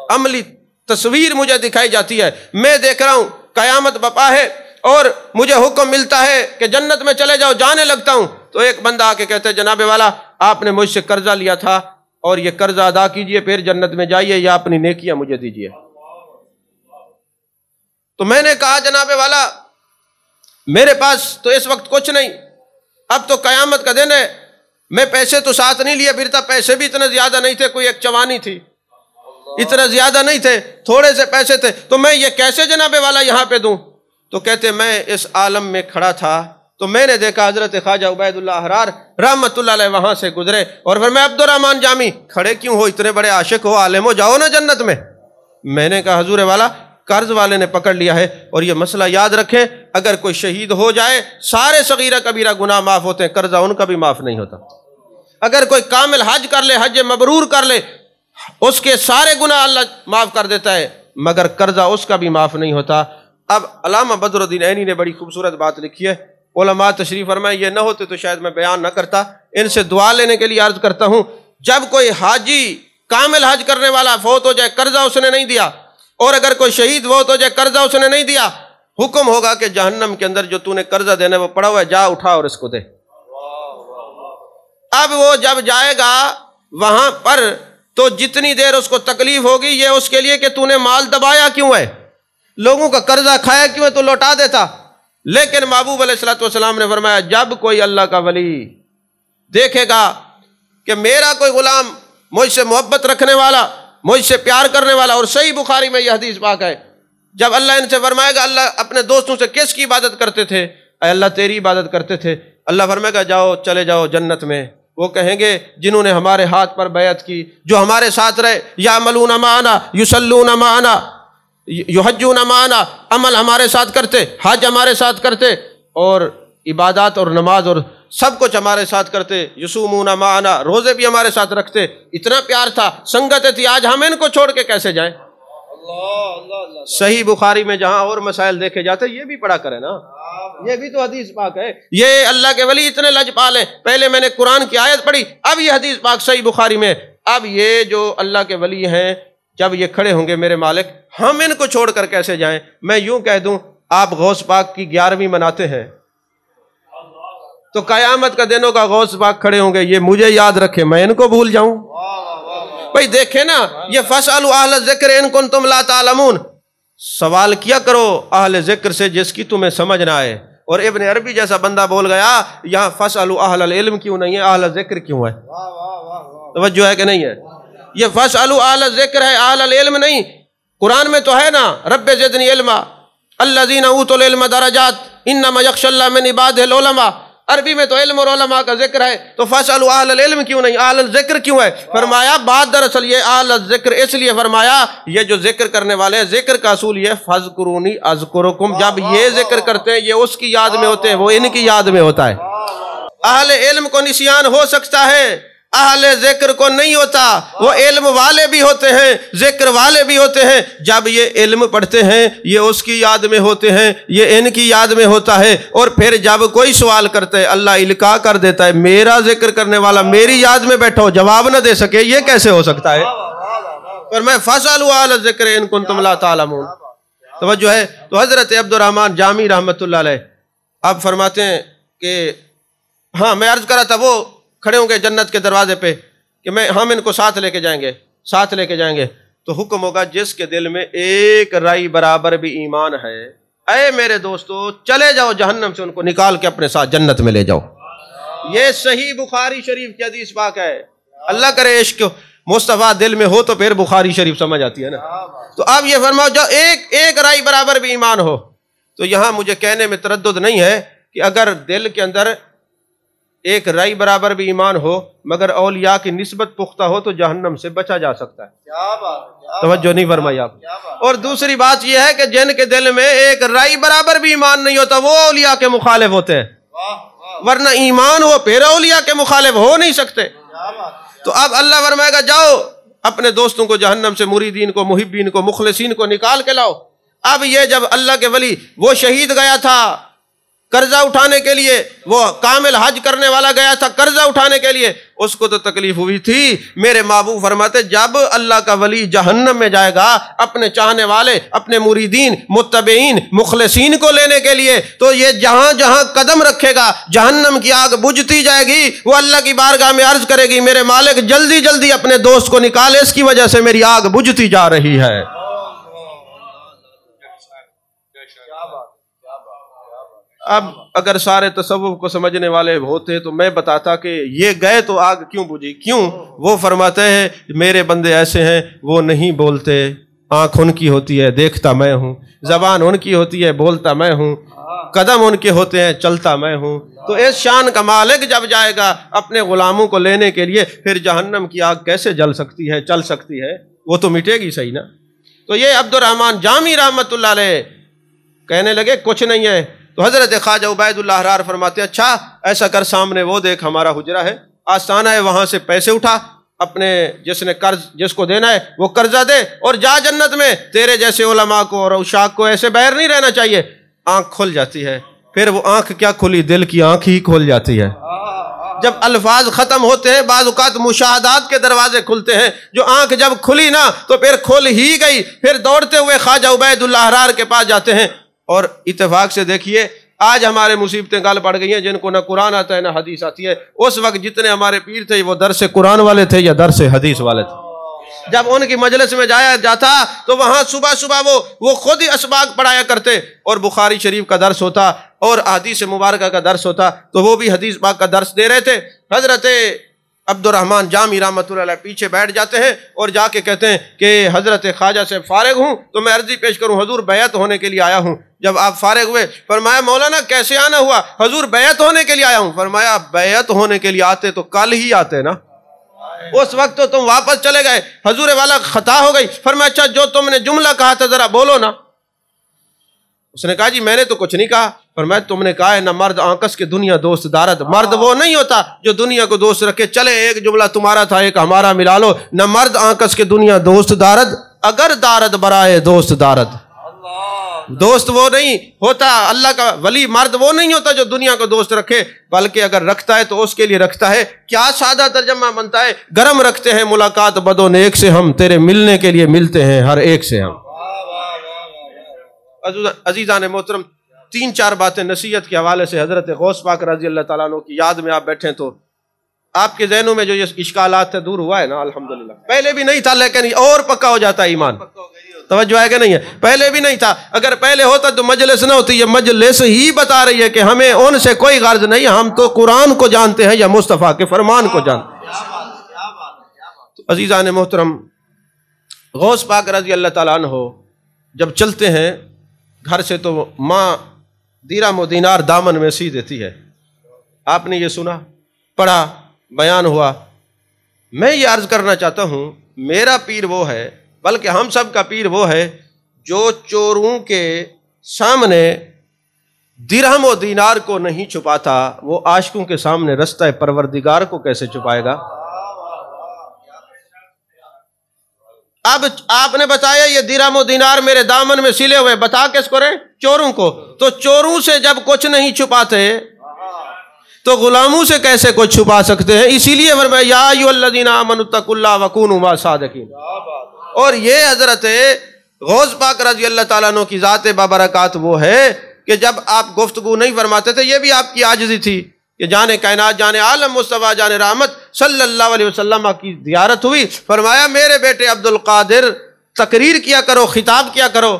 عملی تصویر مجھے دکھائی جاتی ہے۔ میں دیکھ رہا ہوں قیامت بپا ہے اور مجھے حکم ملتا ہے کہ جنت میں چلے جاؤ، جانے لگتا ہوں تو ایک بندہ آ کے کہتے ہیں جناب والا آپ نے مجھ سے قرضہ لیا تھا اور یہ قرضہ ادا کیجئے پھر جنت میں جائیے، یا اپنی نیکیاں مجھے دیجئے۔ تو میں نے کہا جناب والا میرے پاس تو اس وقت کچھ نہیں، اب تو قیامت کا دن ہے، میں پیسے تو ساتھ نہیں لیے پھرتا، پیسے بھی اتنے زیادہ نہیں تھے، کوئی ایک چوانی تھی، اتنا زیادہ نہیں تھے، تھوڑے سے پیسے تھے، تو میں یہ کیسے جناب والا یہاں پہ دوں؟ تو کہتے میں اس عالم میں کھڑا تھا تو میں نے دیکھا حضرت خواجہ عبید اللہ احرار رحمت اللہ علیہ وہاں سے گزرے، اور پھر میں عبد الرحمن جامی کھڑے کیوں ہو، اتنے بڑے عاشق ہو، عالم ہو، جاؤ نا جنت میں۔ میں نے کہا حضور والا قرض والے نے پکڑ لیا ہے، اور یہ مسئلہ یاد رکھیں اگر کوئی شہید ہو جائے سارے صغیرہ کبیرہ گناہ معاف ہوتے ہیں، قرضہ ان کا بھی معاف نہیں ہوتا۔ اگر کوئی کامل حج کر لے، حج مبرور کر لے، اس کے سارے گناہ اللہ معاف کر دیتا ہے، مگر قرضہ اس کا بھی معاف نہیں ہوتا۔ اب علامہ بدر الدین عینی نے بڑی خوبصورت بات لکھی ہے، علماء تشریف فرمائے یہ نہ ہوتے تو شاید میں بیان نہ کرتا، ان سے دعا لینے کے لیے عرض کرتا ہوں، جب کوئی حاجی کامل حج کرنے والا فوت ہو جائے، قرضہ اس نے نہیں دیا، اور اگر کوئی شہید فوت ہو جائے قرضہ اس نے نہیں دیا، حکم ہوگا کہ جہنم کے اندر جو تو نے قرضہ دینا ہے وہ پڑا ہوا ہے، جا اٹھا اور اس کو دے۔ اب وہ جب جائے گا وہاں پر تو جتنی دیر اس کو تکلیف ہوگی یہ اس کے لیے کہ تو نے مال دبایا کیوں ہے، لوگوں کا قرضہ کھایا کیوں ہے، تو لوٹا دیتا۔ لیکن محبوب علیہ الصلوۃ والسلام نے فرمایا جب کوئی اللہ کا ولی دیکھے گا کہ میرا کوئی غلام مجھ سے محبت رکھنے والا، مجھ سے پیار کرنے والا، اور صحیح بخاری میں یہ حدیث پاک ہے، جب اللہ ان سے فرمائے گا اللہ اپنے دوستوں سے کس کی عبادت کرتے تھے، اے اللہ تیری عبادت کرتے تھے، اللہ فرمائے گا جاؤ چلے جاؤ جنت میں۔ وہ کہیں گے جنہوں نے ہمارے ہاتھ پر بیعت کی، جو ہمارے ساتھ رہے، یعملون معنا، یصلون معنا، یحجون معنا، عمل ہمارے ساتھ کرتے، حج ہمارے ساتھ کرتے، اور عبادات اور نماز اور سب کچھ ہمارے ساتھ کرتے، یصومون معنا، روزے بھی ہمارے ساتھ رکھتے، اتنا پیار تھا، سنگت تھی، آج ہم ان کو چھوڑ کے کیسے جائیں۔ صحیح بخاری میں جہاں اور مسائل دیکھے جاتے یہ بھی پڑھا کرے نا، یہ بھی تو حدیث پاک ہے۔ یہ اللہ کے ولی اتنے لجپال ہیں، پہلے میں نے قرآن کی آیت پڑھی، اب یہ حدیث پاک صحیح بخاری میں۔ اب یہ جو اللہ کے ولی ہیں جب یہ کھڑے ہوں گے میرے مالک ہم ان کو چھوڑ کر کیسے جائیں۔ میں یوں کہہ دوں آپ غوث پاک کی 11ویں مناتے ہیں تو قیامت کا دنوں کا غوث پاک کھڑے ہوں گے، یہ مجھے یاد رکھے میں ان کو بھول جاؤں۔ بھئی دیکھیں نا، یہ فَاسْأَلُوا أَهْلَ الذِّكْرِ إِن كُنتُمْ لَا تَعْلَمُونَ، سوال کیا کرو اہل ذکر سے جس کی تمہیں سمجھ نہ آئے۔ اور ابن عربی جیسا بندہ بول گیا یہاں فَاسْأَلُوا أَهْلَ الْعِلْمِ کیوں نہیں ہے، اہل ذکر کیوں ہے؟ توجہ ہے کہ نہیں ہے؟ یہ فَاسْأَلُوا أَهْلَ الذِّكْرِ ہے، اہل العلم نہیں۔ قرآن میں تو ہے نا رب زدنی علما، الذین اوتوا العلم درجات انما یخشی اللہ من عبادہ العلماء، عربی میں تو علم اور علماء کا ذکر ہے، تو فَاسْأَلُوا أَهْلَ الْعِلْمِ کیوں نہیں، اہل الذکر کیوں ہے؟ فرمایا بات دراصل یہ اہل الذکر اس لیے فرمایا یہ جو ذکر کرنے والے ہیں، ذکر کا اصول یہ فَاذْكُرُونِی أَذْكُرُکُم، جب یہ ذکر کرتے ہیں یہ اس کی یاد میں ہوتے ہیں، وہ ان کی یاد میں ہوتا ہے۔ اہل علم کو نسیان ہو سکتا ہے، اہل ذکر کو نہیں ہوتا، وہ علم والے بھی ہوتے ہیں ذکر والے بھی ہوتے ہیں، جب یہ علم پڑھتے ہیں یہ اس کی یاد میں ہوتے ہیں، یہ ان کی یاد میں ہوتا ہے، اور پھر جب کوئی سوال کرتے ہیں اللہ القاء کر دیتا ہے، میرا ذکر کرنے والا میری یاد میں بیٹھا ہو جواب نہ دے سکے، یہ کیسے ہو سکتا ہے؟ اور میں فَاسْأَلُوا أَهْلَ الذِّكْرِ إِن كُنتُمْ لَا تَعْلَمُونَ۔ توجہ ہے؟ تو حضرت عبد الرحمن جامی رحمۃ اللہ علیہ آپ فرماتے ہیں کہ ہاں میں عرض کرا تھا وہ کھڑے ہوں گے جنت کے دروازے پہ کہ ہم ان کو ساتھ لے کے جائیں گے، ساتھ لے کے جائیں گے، تو حکم ہوگا جس کے دل میں ایک رائی برابر بھی ایمان ہے، اے میرے دوستو چلے جاؤ جہنم سے ان کو نکال کے اپنے ساتھ جنت میں لے جاؤ۔ یہ صحیح بخاری شریف کی حدیث پاک ہے۔ اللہ کرے عشق مصطفیٰ دل میں ہو تو پھر بخاری شریف سمجھ آتی ہے نا۔ تو اب یہ فرماؤ جو ایک رائی برابر بھی ایمان ہو، تو یہاں مجھے کہنے میں تردد نہیں ہے کہ اگر دل کے اندر ایک رائی برابر بھی ایمان ہو مگر اولیاء کی نسبت پختہ ہو تو جہنم سے بچا جا سکتا ہے۔ توجہ نہیں فرمائی آپ۔ اور دوسری بات یہ ہے کہ جن کے دل میں ایک رائی برابر بھی ایمان نہیں ہوتا وہ اولیاء کے مخالف ہوتے ہیں، ورنہ ایمان ہو پھر اولیاء کے مخالف ہو نہیں سکتے۔ تو اب اللہ فرمائے گا جاؤ اپنے دوستوں کو جہنم سے، مریدین کو، محبین کو، مخلصین کو نکال کے لاؤ۔ اب یہ جب اللہ کے ولی وہ شہید گیا تھا قرضہ اٹھانے کے لیے، وہ کامل حج کرنے والا گیا تھا قرضہ اٹھانے کے لیے، اس کو تو تکلیف ہوئی تھی۔ میرے محبوب فرماتے جب اللہ کا ولی جہنم میں جائے گا اپنے چاہنے والے، اپنے مریدین، متبعین، مخلصین کو لینے کے لیے، تو یہ جہاں جہاں قدم رکھے گا جہنم کی آگ بجھتی جائے گی، وہ اللہ کی بارگاہ میں عرض کرے گی میرے مالک جلدی جلدی اپنے دوست کو نکالے، اس کی وجہ سے میری آگ بجھتی جا رہی ہے۔ اب اگر سارے تصوف کو سمجھنے والے ہوتے تو میں بتاتا کہ یہ گئے تو آگ کیوں بجھی، کیوں؟ وہ فرماتے ہیں میرے بندے ایسے ہیں وہ نہیں بولتے، آنکھ ان کی ہوتی ہے دیکھتا میں ہوں، زبان ان کی ہوتی ہے بولتا میں ہوں، قدم ان کے ہوتے ہیں چلتا میں ہوں۔ تو اس شان کا مالک جب جائے گا اپنے غلاموں کو لینے کے لیے، پھر جہنم کی آگ کیسے جل سکتی ہے، چل سکتی ہے؟ وہ تو مٹے گی صحیح نا۔ تو یہ عبد الرحمن جامی رحمۃ اللہ علیہ کہنے لگے کچھ نہیں ہے۔ تو حضرت خواجہ عبید اللہ حرار فرماتے ہیں اچھا ایسا کر سامنے وہ دیکھ ہمارا حجرہ ہے، آستانہ ہے، وہاں سے پیسے اٹھا، اپنے جس نے قرض جس کو دینا ہے وہ قرضہ دے اور جا جنت میں۔ تیرے جیسے علماء کو اور عشاق کو ایسے باہر نہیں رہنا چاہیے۔ آنکھ کھل جاتی ہے، پھر وہ آنکھ کیا کھلی، دل کی آنکھ ہی کھل جاتی ہے۔ جب الفاظ ختم ہوتے ہیں بعض اوقات مشاہدات کے دروازے کھلتے ہیں، جو آنکھ جب کھلی نا تو پھر کھل ہی گئی، پھر دوڑتے ہوئے خواجہ عبید اللہ حرار کے پاس جاتے ہیں۔ اور اتفاق سے دیکھیے آج ہمارے مصیبتیں گال پڑ گئی ہیں، جن کو نہ قرآن آتا ہے نہ حدیث آتی ہے۔ اس وقت جتنے ہمارے پیر تھے وہ درس قرآن والے تھے یا درس حدیث والے تھے؟ جب ان کی مجلس میں جایا جاتا تو وہاں صبح صبح وہ خود ہی اسباق پڑھایا کرتے، اور بخاری شریف کا درس ہوتا اور احادیث مبارکہ کا درس ہوتا تو وہ بھی حدیث پاک کا درس دے رہے تھے۔ حضرت عبد الرحمن جامی رحمۃ اللہ علیہ پیچھے بیٹھ جاتے ہیں اور جا کے کہتے ہیں کہ حضرت خواجہ سے فارغ ہوں تو میں عرضی پیش کروں، حضور بیعت ہونے کے لیے آیا ہوں۔ جب آپ فارغ ہوئے فرمایا مولانا کیسے آنا ہوا؟ حضور بیعت ہونے کے لیے آیا ہوں۔ فرمایا بیعت ہونے کے لیے آتے تو کل ہی آتے نا، اس وقت تو تم واپس چلے گئے۔ حضور والا خطا ہو گئی۔ فرمایا اچھا جو تم نے جملہ کہا تھا ذرا بولو نا۔ اس نے کہا جی میں نے تو کچھ نہیں کہا۔ فرمایا تم نے کہا ہے نہ مرد آنکس کے دنیا دوست دارد۔ مرد وہ نہیں ہوتا جو دنیا کو دوست رکھے، چلے ایک جملہ تمہارا تھا ایک ہمارا ملا لو۔ نہ مرد آنکس کے دنیا دوست دارد، اگر دارد برائے دوست دارد۔ دوست وہ نہیں ہوتا، اللہ کا ولی مرد وہ نہیں ہوتا جو دنیا کو دوست رکھے، بلکہ اگر رکھتا ہے تو اس کے لیے رکھتا ہے۔ کیا سادہ ترجمہ بنتا ہے، گرم رکھتے ہیں ملاقات بد و نیک سے ہم، تیرے ملنے کے لیے ملتے ہیں ہر ایک سے ہم۔ عزیزان محترم، 3-4 باتیں نصیحت کے حوالے سے حضرت غوث پاک رضی اللہ تعالیٰ عنہ کی یاد میں آپ بیٹھیں تو آپ کے ذہنوں میں جو یہ اشکالات تھے دور ہوا ہے نا الحمدللہ۔ پہلے بھی نہیں تھا لیکن اور پکا ہو جاتا ہے ایمان، توجہ ہے کہ نہیں ہے؟ پہلے بھی نہیں تھا، اگر پہلے ہوتا تو مجلس نہ ہوتی۔ یہ مجلس ہی بتا رہی ہے کہ ہمیں ان سے کوئی غرض نہیں، ہم تو قرآن کو جانتے ہیں یا مصطفیٰ کے فرمان کو جانتے ہیں۔ عزیزان محترم، غوث پاک رضی اللہ تعالیٰ عنہ جب چلتے ہیں گھر سے تو ماں درہم و دینار دامن میں سی دیتی ہے۔ آپ نے یہ سنا، پڑھا، بیان ہوا۔ میں یہ عرض کرنا چاہتا ہوں میرا پیر وہ ہے، بلکہ ہم سب کا پیر وہ ہے جو چوروں کے سامنے درہم و دینار کو نہیں چھپاتا، وہ عاشقوں کے سامنے رستہ پروردگار کو کیسے چھپائے گا؟ اب آپ نے بتایا یہ درہم و دینار میرے دامن میں سلے ہوئے، بتا کس کو رہے؟ چوروں کو۔ تو چوروں سے جب کچھ نہیں چھپاتے تو غلاموں سے کیسے کچھ چھپا سکتے ہیں؟ اسی لیے فرمایا یا ایھا الذین آمنوا اتقوا اللہ وکونوا مع الصادقین۔ اور یہ حضرت غوث پاک رضی اللہ تعالیٰ عنہ کی ذات بابرکات وہ ہے کہ جب آپ گفتگو نہیں فرماتے تھے، یہ بھی آپ کی عاجزی تھی کہ جانے کائنات، جانے عالم مصطفیٰ، جانے رحمت صلی اللہ علیہ وسلم کی زیارت ہوئی۔ فرمایا میرے بیٹے عبد القادر تقریر کیا کرو، خطاب کیا کرو۔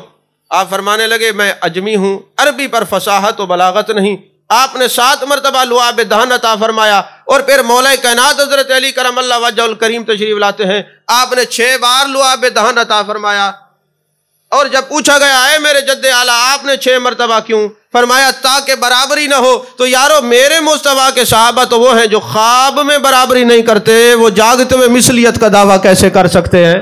آپ فرمانے لگے میں اجمی ہوں، عربی پر فصاحت و بلاغت نہیں۔ آپ نے 7 مرتبہ لعاب دہن عطا فرمایا، اور پھر مولا کائنات حضرت علی کرم اللہ وجہ الکریم تشریف لاتے ہیں، آپ نے 6 بار لعاب دہن عطا فرمایا۔ اور جب پوچھا گیا اے میرے جد اعلیٰ آپ نے 6 مرتبہ کیوں؟ فرمایا تاکہ برابری نہ ہو۔ تو یارو میرے مصطفیٰ کے صحابہ تو وہ ہیں جو خواب میں برابری نہیں کرتے، وہ جاگتے ہوئے مثلیت کا دعویٰ کیسے کر سکتے ہیں؟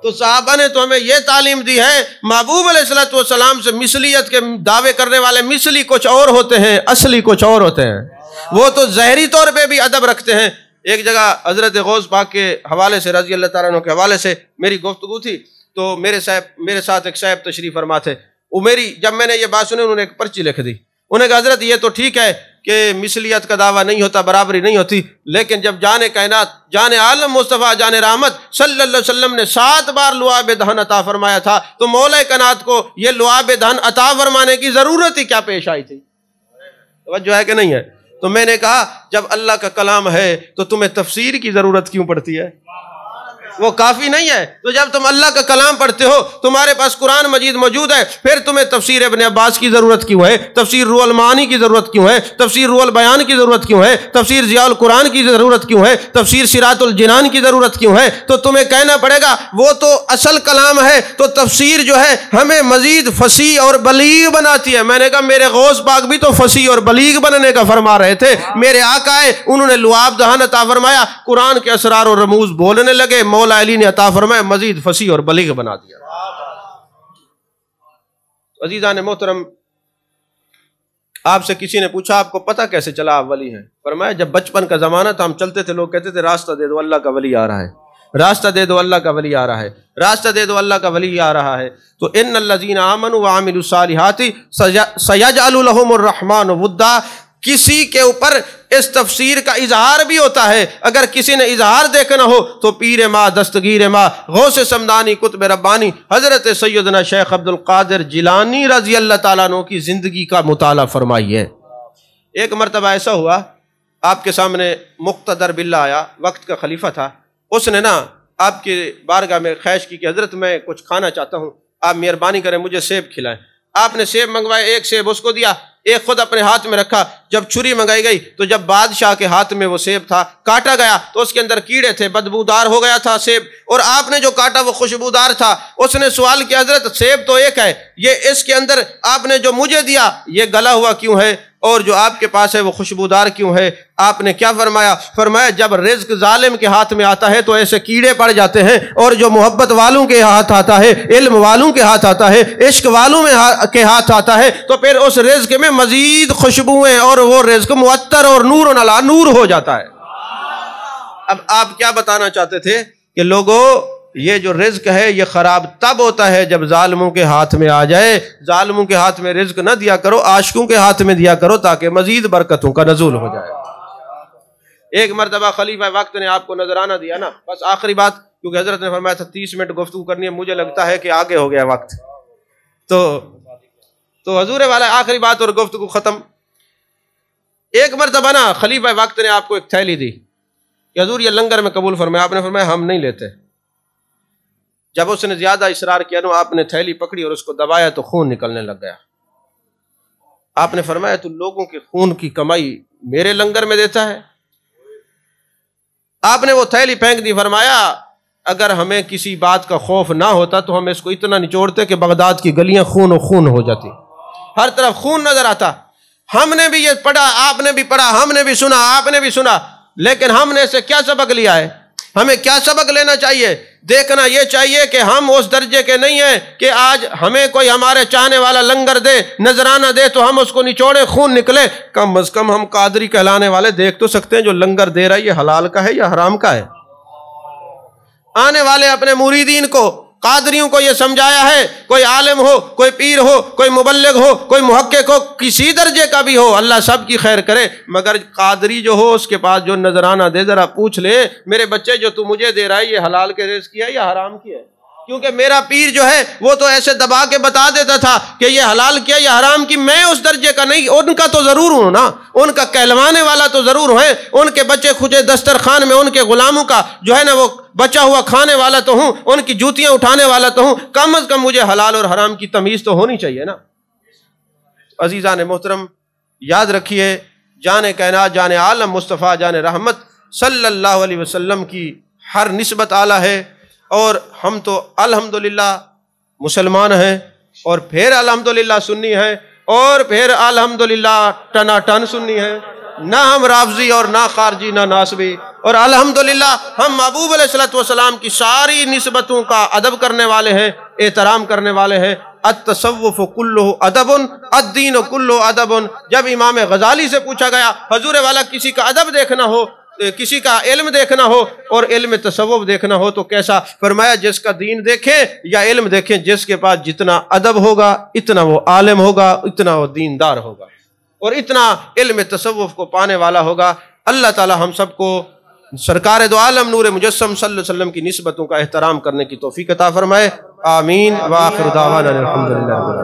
تو صحابہ نے تو ہمیں یہ تعلیم دی ہے، محبوب علیہ الصلوۃ والسلام سے مثلیت کے دعوے کرنے والے مثلی کچھ اور ہوتے ہیں، اصلی کچھ اور ہوتے ہیں۔ وہ تو ظاہری طور پہ بھی ادب رکھتے ہیں۔ ایک جگہ حضرت غوث پاک کے حوالے سے رضی اللہ تعالیٰ عنہ کے حوالے سے میری گفتگو تھی، تو میرے ساتھ ایک صاحب تشریف فرما تھے۔ وہ جب میں نے یہ بات سنی انہوں نے ایک پرچی لکھ دی۔ انہوں نے کہا حضرت یہ تو ٹھیک ہے کہ مثلیت کا دعویٰ نہیں ہوتا، برابری نہیں ہوتی، لیکن جب جانے کائنات، جانے عالم مصطفیٰ، جانے رحمت صلی اللہ علیہ وسلم نے 7 بار لعاب دہن عطا فرمایا تھا، تو مولا کائنات کو یہ لعاب دہن عطا فرمانے کی ضرورت ہی کیا پیش آئی تھی؟ توجہ ہے کہ نہیں ہے؟ تو میں نے کہا جب اللہ کا کلام ہے تو تمہیں تفسیر کی ضرورت کیوں پڑتی ہے؟ وہ کافی نہیں ہے؟ تو جب تم اللہ کا کلام پڑھتے ہو، تمہارے پاس قرآن مجید موجود ہے، پھر تمہیں تفسیر ابن عباس کی ضرورت کیوں ہے؟ تفسیر روح المعانی کی ضرورت کیوں ہے؟ تفسیر روح البیان کی ضرورت کیوں ہے؟ تفسیر ضیاء القرآن کی ضرورت کیوں ہے؟ تفسیر صراط الجنان کی ضرورت کیوں ہے؟ تو تمہیں کہنا پڑے گا وہ تو اصل کلام ہے، تو تفسیر جو ہے ہمیں مزید فصیح اور بلیغ بناتی ہے۔ میں نے کہا میرے غوث پاک بھی تو فصیح اور بلیغ بننے کا فرما رہے تھے، میرے آقا ہے انہوں نے لعاب دہن عطا فرمایا، قرآن کے اسرار و رموز بولنے لگے، مولا علی نے عطا فرمایا، مزید فصیح اور بلیغ بنا دیا۔ عزیزان محترم، آپ سے کسی نے پوچھا آپ کو پتہ کیسے چلا آپ ولی ہیں؟ فرمایا جب بچپن کا زمانہ تھا ہم چلتے تھے، لوگ کہتے تھے راستہ دے دو اللہ کا ولی آ رہا ہے، راستہ دے دو اللہ کا ولی آ رہا ہے، راستہ دے دو اللہ کا ولی آ رہا ہے۔ تو ان الذین آمنوا وعملوا الصالحات سیجعل لهم الرحمن ودا، کسی کے اوپر اس تفسیر کا اظہار بھی ہوتا ہے۔ اگر کسی نے اظہار دیکھنا ہو تو پیر ما، دستگیر ما، غوث سمدانی، قطب ربانی حضرت سیدنا شیخ عبد القادر جیلانی رضی اللہ تعالیٰ عنہ کی زندگی کا مطالعہ فرمائیے۔ ایک مرتبہ ایسا ہوا آپ کے سامنے مقتدر باللہ آیا، وقت کا خلیفہ تھا، اس نے آپ کی بارگاہ میں خواہش کی کہ حضرت میں کچھ کھانا چاہتا ہوں، آپ مہربانی کریں مجھے سیب کھلائیں۔ آپ نے سیب منگوائے، ایک سیب اس کو دیا، ایک خود اپنے ہاتھ میں رکھا۔ جب چھری منگائی گئی تو جب بادشاہ کے ہاتھ میں وہ سیب تھا، کاٹا گیا تو اس کے اندر کیڑے تھے، بدبودار ہو گیا تھا سیب، اور آپ نے جو کاٹا وہ خوشبودار تھا۔ اس نے سوال کیا حضرت سیب تو ایک ہے، یہ اس کے اندر آپ نے جو مجھے دیا یہ گلا ہوا کیوں ہے اور جو آپ کے پاس ہے وہ خوشبودار کیوں ہے؟ آپ نے کیا فرمایا؟ فرمایا جب رزق ظالم کے ہاتھ میں آتا ہے تو ایسے کیڑے پڑ جاتے ہیں، اور جو محبت والوں کے ہاتھ آتا ہے، علم والوں کے ہاتھ آتا ہے، عشق والوں کے ہاتھ آتا ہے تو پھر اس رزق میں مزید خوشبوئیں اور وہ رزق معطر اور نور علی نور ہو جاتا ہے۔ اب آپ کیا بتانا چاہتے تھے کہ لوگوں یہ جو رزق ہے یہ خراب تب ہوتا ہے جب ظالموں کے ہاتھ میں آ جائے۔ ظالموں کے ہاتھ میں رزق نہ دیا کرو، عاشقوں کے ہاتھ میں دیا کرو تاکہ مزید برکتوں کا نزول ہو جائے۔ ایک مرتبہ خلیفہ وقت نے آپ کو نذرانہ دیا نا، بس آخری بات، کیونکہ حضرت نے فرمایا تھا 30 منٹ گفتگو کرنی ہے، مجھے لگتا ہے کہ آگے ہو گیا وقت، تو حضور والا آخری بات اور گفتگو ختم۔ ایک مرتبہ نا خلیفہ وقت نے آپ کو ایک تھیلی دی کہ حضور یہ لنگر میں قبول فرمایا۔ آپ نے فرمایا ہم نہیں لیتے۔ جب اس نے زیادہ اصرار کیا نا، آپ نے تھیلی پکڑی اور اس کو دبایا تو خون نکلنے لگ گیا۔ آپ نے فرمایا تو لوگوں کے خون کی کمائی میرے لنگر میں دیتا ہے؟ آپ نے وہ تھیلی پھینک دی۔ فرمایا اگر ہمیں کسی بات کا خوف نہ ہوتا تو ہم اس کو اتنا نچوڑتے کہ بغداد کی گلیاں خون و خون ہو جاتی، ہر طرف خون نظر آتا۔ ہم نے بھی یہ پڑھا، آپ نے بھی پڑھا، ہم نے بھی سنا، آپ نے بھی سنا، لیکن ہم نے اسے کیا سبق لیا ہے؟ ہمیں کیا سبق لینا چاہیے؟ دیکھنا یہ چاہیے کہ ہم اس درجے کے نہیں ہیں کہ آج ہمیں کوئی ہمارے چاہنے والا لنگر دے، نذرانہ دے تو ہم اس کو نچوڑے خون نکلے۔ کم از کم ہم قادری کہلانے والے دیکھ تو سکتے ہیں جو لنگر دے رہا ہے یہ حلال کا ہے یا حرام کا ہے۔ آنے والے اپنے مریدین کو، قادریوں کو یہ سمجھایا ہے، کوئی عالم ہو، کوئی پیر ہو، کوئی مبلغ ہو، کوئی محقق ہو، کسی درجے کا بھی ہو، اللہ سب کی خیر کرے، مگر قادری جو ہو اس کے پاس جو نذرانہ دے ذرا پوچھ لے میرے بچے جو تو مجھے دے رہا ہے یہ حلال کے رزق کی ہے یا حرام کی ہے؟ کیونکہ میرا پیر جو ہے وہ تو ایسے دبا کے بتا دیتا تھا کہ یہ حلال کیا یا حرام کی، میں اس درجے کا نہیں، ان کا تو ضرور ہوں نا، ان کا کہلوانے والا تو ضرور ہے، ان کے بچے کھجے دسترخوان میں ان کے غلاموں کا جو ہے نا وہ بچا ہوا کھانے والا تو ہوں، ان کی جوتیاں اٹھانے والا تو ہوں، کم از کم مجھے حلال اور حرام کی تمیز تو ہونی چاہیے نا۔ عزیزان محترم یاد رکھیے، جان کائنات، جان عالم مصطفیٰ، جان رحمت صلی اللہ علیہ وسلم کی ہر نسبت اعلیٰ ہے، اور ہم تو الحمدللہ مسلمان ہیں، اور پھر الحمدللہ سنی ہیں، اور پھر الحمدللہ ٹنا ٹن سنی ہیں، نہ ہم رافضی اور نہ خارجی نہ ناسبی، اور الحمدللہ ہم محبوب علیہ السلام کی ساری نسبتوں کا ادب کرنے والے ہیں، احترام کرنے والے ہیں۔ التصوف کلہ ادب الدین کلہ ادب۔ جب امام غزالی سے پوچھا گیا حضور والا کسی کا ادب دیکھنا ہو، کسی کا علم دیکھنا ہو اور علم تصوف دیکھنا ہو تو کیسا؟ فرمایا جس کا دین دیکھیں یا علم دیکھیں، جس کے پاس جتنا ادب ہوگا اتنا وہ عالم ہوگا، اتنا وہ دیندار ہوگا، اور اتنا علم تصوف کو پانے والا ہوگا۔ اللہ تعالی ہم سب کو سرکار دو عالم نور مجسم صلی اللہ علیہ وسلم کی نسبتوں کا احترام کرنے کی توفیق عطا فرمائے، آمین۔ وآخر دعوانا الحمدللہ۔